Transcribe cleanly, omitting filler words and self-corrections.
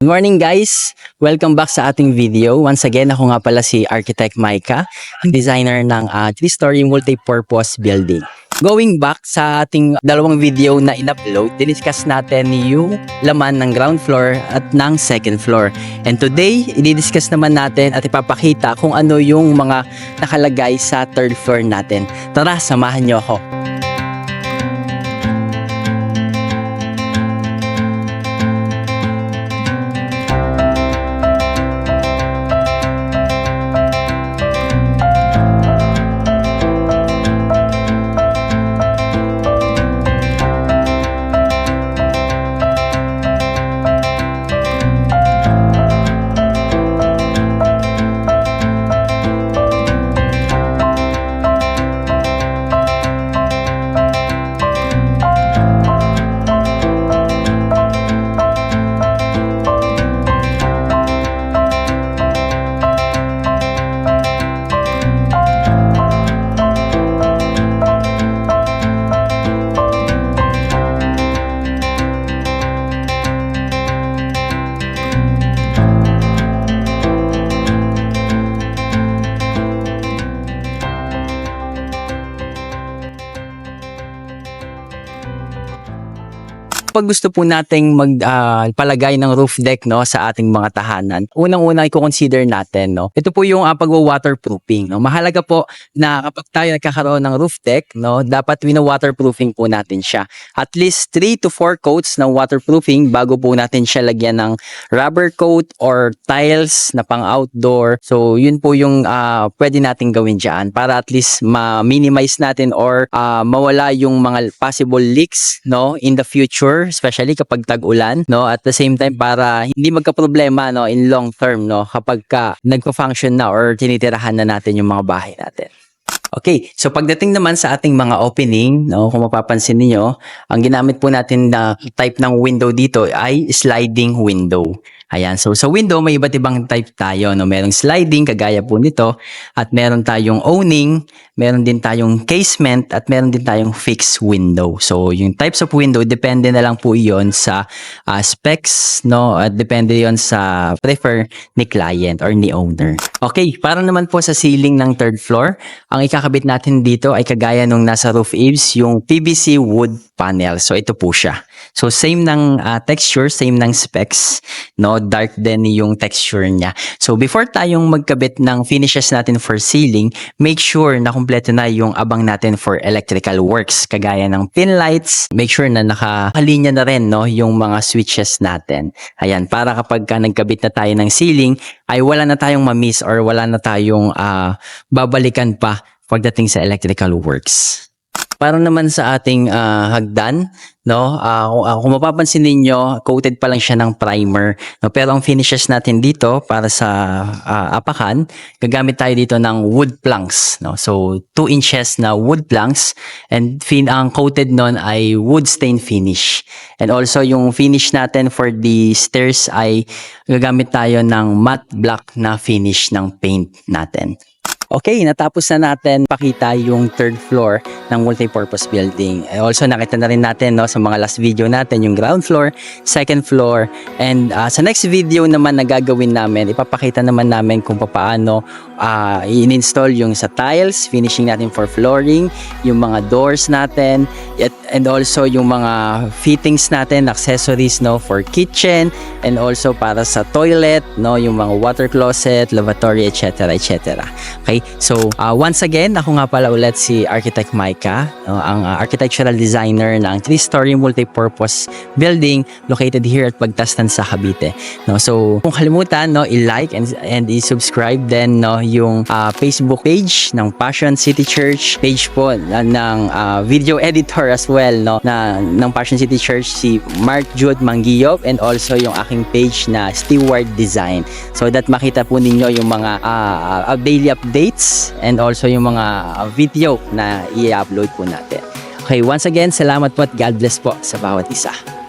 Good morning guys! Welcome back sa ating video. Once again, ako nga pala si Architect Micah, ang designer ng 3-story multi-purpose building. Going back sa ating dalawang video na in-upload, diniscuss natin yung laman ng ground floor at ng second floor. And today, i-discuss naman natin at ipapakita kung ano yung mga nakalagay sa third floor natin. Tara, samahan nyo ako. Pag gusto po nating magpalagay ng roof deck sa ating mga tahanan, unang-una i-consider natin ito po yung pagwa-waterproofing. Mahalaga po na kapag tayo nagkakaroon ng roof deck, dapat wino-waterproofing po natin siya. At least 3 to 4 coats ng waterproofing bago po natin siya lagyan ng rubber coat or tiles na pang-outdoor. So yun po yung pwede natin gawin dyan para at least ma-minimize natin or mawala yung mga possible leaks in the future, especially kapag tag-ulan, at the same time para hindi magka-problema in long term kapag nagpa-function na or tinitirahan na natin yung mga bahay natin. Okay, so pagdating naman sa ating mga opening, kung mapapansin niyo, ang ginamit po natin na type ng window dito ay sliding window. Ayan, so sa window may iba't ibang type tayo, merong sliding kagaya po nito, at meron tayong awning, meron din tayong casement, at meron din tayong fixed window. So yung types of window depende na lang po 'yon sa specs, at depende 'yon sa prefer ni client or ni owner. Okay, para naman po sa ceiling ng third floor, ang ikakabit natin dito ay kagaya nung nasa roof eaves, yung PVC wood panel. So ito po siya. So same ng texture, same ng specs, dark din yung texture niya. So before tayong magkabit ng finishes natin for ceiling, make sure na kumpleto na yung abang natin for electrical works, kagaya ng pin lights. Make sure na nakalinya na rin yung mga switches natin. Ayan, para kapag nagkabit na tayo ng ceiling, ay wala na tayong ma-miss or wala na tayong babalikan pa pagdating sa electrical works. Para naman sa ating hagdan, kung mapapansin ninyo, coated pa lang siya ng primer. Pero ang finishes natin dito para sa apakan, gagamit tayo dito ng wood planks. So 2 inches na wood planks, and ang coated nun ay wood stain finish. And also yung finish natin for the stairs ay gagamit tayo ng matte black na finish ng paint natin. Okay, natapos na natin pakita yung third floor ng multi-purpose building. Also, nakita na rin natin sa mga last video natin yung ground floor, second floor, and sa next video naman na gagawin namin, ipapakita naman namin kung paano i-install yung sa tiles, finishing natin for flooring, yung mga doors natin, and also yung mga fittings natin, accessories for kitchen, and also para sa toilet, yung mga water closet, lavatory, etc. etc. Okay, so once again, ako nga pala ulit si Architect Micah, ang architectural designer ng 3-story multi-purpose building located here at Pagtastan sa Cavite. So kung kalimutan, i-like and i-subscribe then yung Facebook page ng Passion City Church, page po ng video editor as well ng Passion City Church, si Mark Jude Manguiop, and also yung aking page na Steward Design, so that makita po ninyo yung mga daily updates and also yung mga video na i-upload po natin. Okay, once again, salamat po at God bless po sa bawat isa.